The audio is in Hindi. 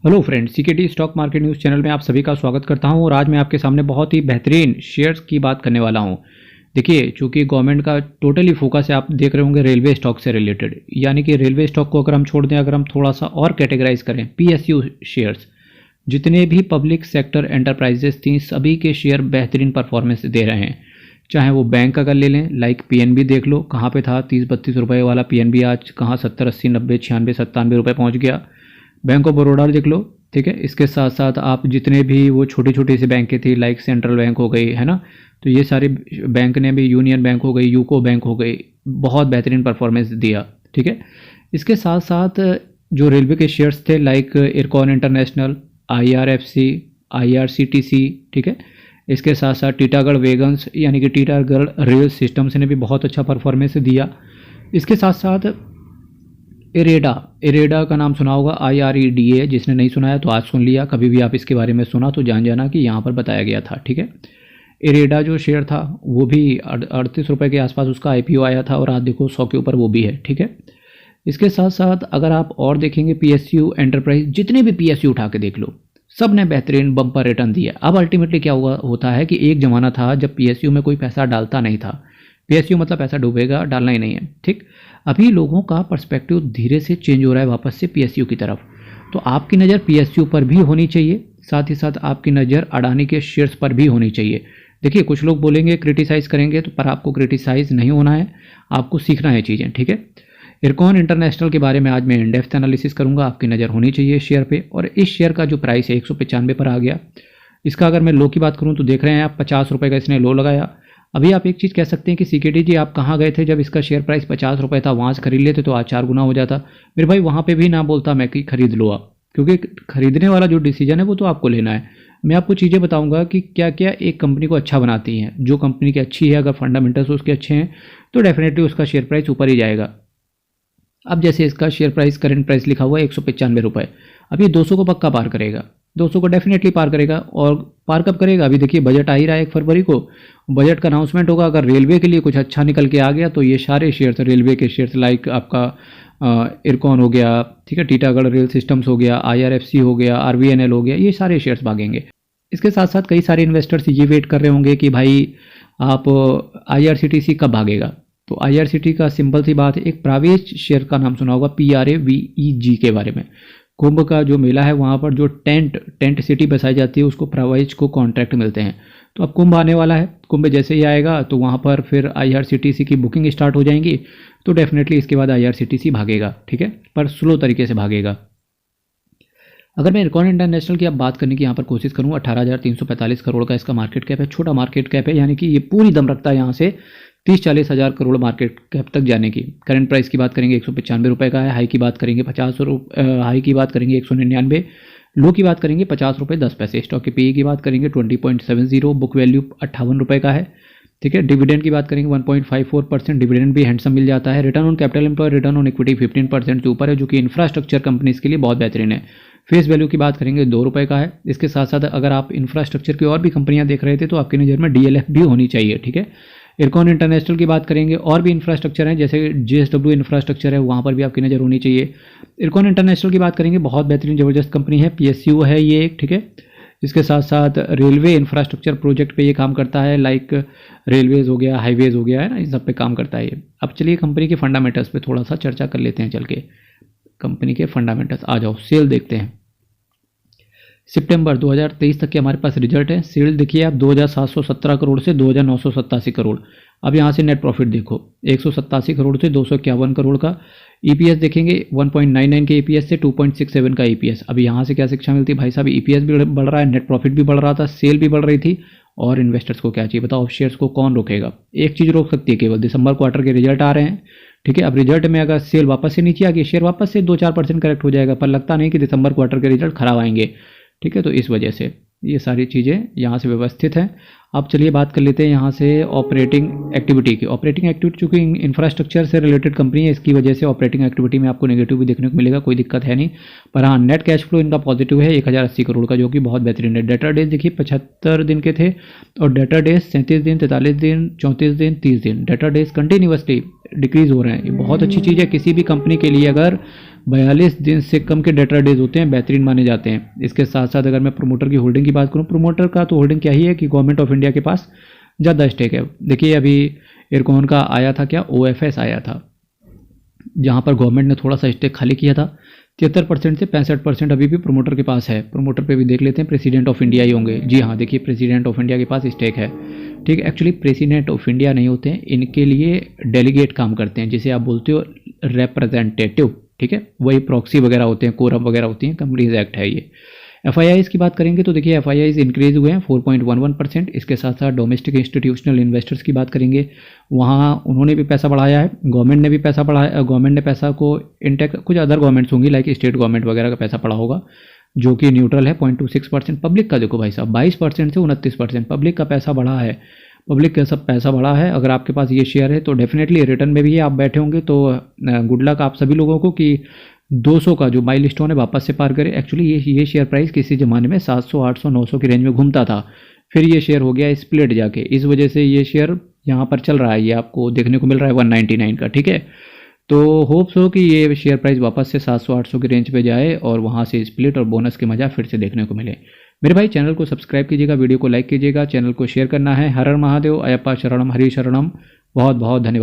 Hello friends, सीकेटी stock market news channel में आप सभी का स्वागत करता हूं और आज मैं आपके सामने बहुत ही बेहतरीन शेयर्स की बात करने वाला हूं। देखिए, चूंकि गवर्नमेंट का टोटली फोकस है, आप देख रहे होंगे रेलवे स्टॉक से रिलेटेड, यानी कि रेलवे स्टॉक को अगर हम छोड़ दें, अगर हम थोड़ा सा और कैटेगराइज करें, पीएसयू शेयर्स, जितने भी पब्लिक सेक्टर एंटरप्राइजेस थी सभी के शेयर बेहतरीन परफॉर्मेंस दे रहे हैं। चाहे वो बैंक अगर ले लें, लाइक पीएनबी देख लो, कहाँ पे था 30-32 रुपये वाला पीएनबी, आज कहाँ 70-80-90-96-97 रुपये पहुँच गया। बैंक ऑफ बड़ौदा देख लो, ठीक है। इसके साथ साथ आप जितने भी वो छोटी छोटी सी बैंकें थी, लाइक सेंट्रल बैंक हो गई, है ना, तो ये सारे बैंक ने भी, यूनियन बैंक हो गई, यूको बैंक हो गई, बहुत बेहतरीन परफॉर्मेंस दिया, ठीक है। इसके साथ साथ जो रेलवे के शेयर्स थे, like IRCON international, IRFC, IRCTC, ठीक है। इसके साथ साथ टीटागढ़ वैगन्स यानी कि टीटागढ़ रेल सिस्टम्स ने भी बहुत अच्छा परफॉर्मेंस दिया। इसके साथ साथ इरेडा का नाम सुना होगा, IREDA, जिसने नहीं सुना है तो आज सुन लिया, कभी भी आप इसके बारे में सुना तो जान जाना कि यहाँ पर बताया गया था, ठीक है। इरेडा जो शेयर था वो भी 38 रुपये के आसपास उसका IPO आया था और आज देखो 100 के ऊपर वो भी है, ठीक है। इसके साथ साथ अगर आप और देखेंगे PSU एंटरप्राइज, जितने भी PSU उठा के देख लो, सब ने बेहतरीन बम्पर रिटर्न दिया। अब अल्टीमेटली क्या हुआ होता है कि एक ज़माना था जब PSU में कोई पैसा डालता नहीं था। PSU मतलब पैसा डूबेगा, डालना ही नहीं है, ठीक। अभी लोगों का पर्सपेक्टिव धीरे से चेंज हो रहा है वापस से PSU की तरफ, तो आपकी नज़र PSU पर भी होनी चाहिए, साथ ही साथ आपकी नज़र अडानी के शेयर्स पर भी होनी चाहिए। देखिए, कुछ लोग बोलेंगे, क्रिटिसाइज़ करेंगे, तो पर आपको क्रिटिसाइज़ नहीं होना है, आपको सीखना है चीज़ें, ठीक है। इरकॉन इंटरनेशनल के बारे में आज मैं इन डेप्थ एनालिसिस करूंगा, आपकी नज़र होनी चाहिए शेयर पे। और इस शेयर का जो प्राइस है 195 पर आ गया। इसका अगर मैं लो की बात करूं तो देख रहे हैं आप 50 रुपये का इसने लो लगाया। अभी आप एक चीज़ कह सकते हैं कि सीकेटी जी, आप कहाँ गए थे जब इसका शेयर प्राइस 50 रुपये था, वहाँ से खरीद लेते तो आज 4 गुना हो जाता। मेरे भाई, वहाँ पे भी ना बोलता मैं कि खरीद लो आप, क्योंकि खरीदने वाला जो डिसीजन है वो तो आपको लेना है। मैं आपको चीज़ें बताऊंगा कि क्या क्या एक कंपनी को अच्छा बनाती हैं। जो कंपनी की अच्छी है, अगर फंडामेंटल्स उसके अच्छे हैं तो डेफिनेटली उसका शेयर प्राइस ऊपर ही जाएगा। अब जैसे इसका शेयर प्राइस, करंट प्राइस लिखा हुआ है 195 रुपये, अब ये 200 को पक्का पार करेगा, 200 को डेफिनेटली पार करेगा। और पार कब करेगा? अभी देखिए, बजट आ ही रहा है 1 फरवरी को, बजट का अनाउंसमेंट होगा। अगर रेलवे के लिए कुछ अच्छा निकल के आ गया तो ये सारे शेयर्स, रेलवे के शेयर्स, लाइक आपका इरकॉन हो गया, ठीक है, टीटागढ़ रेल सिस्टम्स हो गया, IRFC हो गया, RVNL हो गया, ये सारे शेयर्स भागेंगे। इसके साथ साथ कई सारे इन्वेस्टर्स ये वेट कर रहे होंगे कि भाई आप IRCTC कब भागेगा। तो IRCTC का सिंपल सी बात है, एक प्राइवेट शेयर का नाम सुना होगा, PRAVEG के बारे में। कुंभ का जो मेला है वहाँ पर जो टेंट सिटी बसाई जाती है, उसको प्राइवेट को कॉन्ट्रैक्ट मिलते हैं। तो अब कुंभ आने वाला है, कुंभ जैसे ही आएगा तो वहाँ पर फिर IRCTC की बुकिंग स्टार्ट हो जाएंगी, तो डेफिनेटली इसके बाद IRCTC भागेगा, ठीक है, पर स्लो तरीके से भागेगा। अगर मैं इरकॉन इंटरनेशनल की अब बात करने की यहाँ पर कोशिश करूँ, 18,345 करोड़ का इसका मार्केट कैप है, छोटा मार्केट कैप है, यानी कि ये पूरी दम रखता है यहाँ से 30-40 हज़ार करोड़ मार्केट कैप तक जाने की। करंट प्राइस की बात करेंगे 195 रुपये का है, हाई की बात करेंगे 50 रुपये, हाई की बात करेंगे 199, लो की बात करेंगे 50 रुपये 10 पैसे। स्टॉक के PE की बात करेंगे 20.70, बुक वैल्यू 58 रुपये का है, ठीक है। डिविडेंड की बात करेंगे 1.54%, डिविडेंड भी हैंडसम मिल जाता है। Return on capital employed, return on equity 15% के ऊपर है, जो कि इंफ्रास्ट्रक्चर कंपनीज के लिए बहुत बेहतरीन है। फेस वैल्यू की बात करेंगे 2 रुपये का है। इसके साथ साथ अगर आप इंफ्रास्ट्रक्चर की और भी कंपनियां देख रहे थे तो आपकी नज़र में DLF भी होनी चाहिए, ठीक है। इरकॉन इंटरनेशनल की बात करेंगे, और भी इंफ्रास्ट्रक्चर है, जैसे JSW इंफ्रास्ट्रक्चर है, वहाँ पर भी आपकी नज़र होनी चाहिए। इरकॉन इंटरनेशनल की बात करेंगे, बहुत बेहतरीन ज़बरदस्त कंपनी है, PSU है ये एक, ठीक है। इसके साथ साथ रेलवे इंफ्रास्ट्रक्चर प्रोजेक्ट पे ये काम करता है, लाइक रेलवेज हो गया, हाईवेज हो गया, है ना, इस सब पे काम करता है ये। अब चलिए कंपनी के फंडामेंटल्स पे थोड़ा सा चर्चा कर लेते हैं चल के। कंपनी के फंडामेंटल्स, आ जाओ, सेल देखते हैं। सितंबर 2023 तक के हमारे पास रिजल्ट है। सेल देखिए आप 2,717 करोड़ से 2,987 करोड़। अब यहाँ से नेट प्रॉफिट देखो, 187 करोड़ से 251 करोड़ का। EPS देखेंगे 1.99 के EPS से 2.67 का EPS। अब यहाँ से क्या शिक्षा मिलती है भाई साहब, EPS भी बढ़ रहा है, नेट प्रॉफिट भी बढ़ रहा था, सेल भी बढ़ रही थी, और इन्वेस्टर्स को क्या चाहिए बताओ, शेयर्स को कौन रोकेगा। एक चीज़ रोक सकती है केवल, दिसंबर क्वार्टर के रिजल्ट आ रहे हैं, ठीक है। अब रिजल्ट में अगर सेल वापस से नीचे आ गई, शेयर वापस से 2-4% करेक्ट हो जाएगा, पर लगता नहीं कि दिसंबर क्वार्टर के रिजल्ट खराब आएंगे, ठीक है। तो इस वजह से ये सारी चीज़ें यहाँ से व्यवस्थित हैं। अब चलिए बात कर लेते हैं यहाँ से ऑपरेटिंग एक्टिविटी की। ऑपरेटिंग एक्टिविटी चूँकि इंफ्रास्ट्रक्चर से रिलेटेड कंपनी है, इसकी वजह से ऑपरेटिंग एक्टिविटी में आपको नेगेटिव भी देखने को मिलेगा, कोई दिक्कत है नहीं। पर हाँ, नेट कैश फ्लो इनका पॉजिटिव है 1080 करोड़ का, जो कि बहुत बेहतरीन है। डेटर डेज देखिए 75 दिन के थे, और डेटर डेज 37 दिन, 43 दिन, 34 दिन, 30 दिन। डेटर डेज कंटिन्यूसली डिक्रीज हो रहे हैं, ये बहुत अच्छी चीज़ है किसी भी कंपनी के लिए। अगर 42 दिन से कम के डेटर डेज होते हैं, बेहतरीन माने जाते हैं। इसके साथ साथ अगर मैं प्रमोटर की होल्डिंग की बात करूँ, प्रमोटर का तो होल्डिंग क्या ही है कि गवर्नमेंट ऑफ इंडिया के पास ज़्यादा स्टेक है। देखिए अभी इरकॉन का आया था क्या, OFS आया था, जहाँ पर गवर्नमेंट ने थोड़ा सा स्टेक खाली किया था। 73% से 65% अभी भी प्रमोटर के पास है। प्रमोटर पे भी देख लेते हैं, प्रेसिडेंट ऑफ इंडिया ही होंगे। जी हाँ, देखिए प्रेसिडेंट ऑफ इंडिया के पास स्टेक है। ठीक है, एक्चुअली प्रेसिडेंट ऑफ इंडिया नहीं होते हैं, इनके लिए डेलीगेट काम करते हैं, जिसे आप बोलते हो रिप्रेजेंटेटिव। ठीक है, वही प्रॉक्सी वगैरह होते हैं, कोरम वगैरह होती हैं, कंपनीज एक्ट है ये। FIIs की बात करेंगे तो देखिए FIIs इंक्रीज हुए हैं 4.11%। इसके साथ साथ डोमेस्टिक इंस्टीट्यूशनल इन्वेस्टर्स की बात करेंगे, वहाँ उन्होंने भी पैसा बढ़ाया है, गवर्नमेंट ने भी पैसा बढ़ाया। गवर्नमेंट ने पैसा को इंटेक्ट, कुछ अदर गवर्नमेंट्स होंगी लाइक स्टेट गवर्नमेंट वगैरह का पैसा पड़ा होगा, जो कि न्यूट्रल है 0.26%। पब्लिक का देखो भाई साहब 22% से 29% पब्लिक का पैसा बढ़ा है। पब्लिक का सब पैसा बढ़ा है। अगर आपके पास ये शेयर है तो डेफिनेटली रिटर्न में भी आप बैठे होंगे, तो गुड लक आप सभी लोगों को कि 200 का जो माइलस्टोन है वापस से पार करे। एक्चुअली ये शेयर प्राइस किसी ज़माने में 700, 800, 900 की रेंज में घूमता था, फिर ये शेयर हो गया स्प्लिट जाके, इस वजह से ये शेयर यहाँ पर चल रहा है, ये आपको देखने को मिल रहा है 199 का। ठीक है, तो होप्स हो कि ये शेयर प्राइस वापस से 700, 800 की रेंज पे जाए और वहाँ से स्प्लिट और बोनस के मजा फिर से देखने को मिले। मेरे भाई चैनल को सब्सक्राइब कीजिएगा, वीडियो को लाइक कीजिएगा, चैनल को शेयर करना है। हर हर महादेव, अयप्पा शरणम, हरि शरणम। बहुत बहुत धन्यवाद।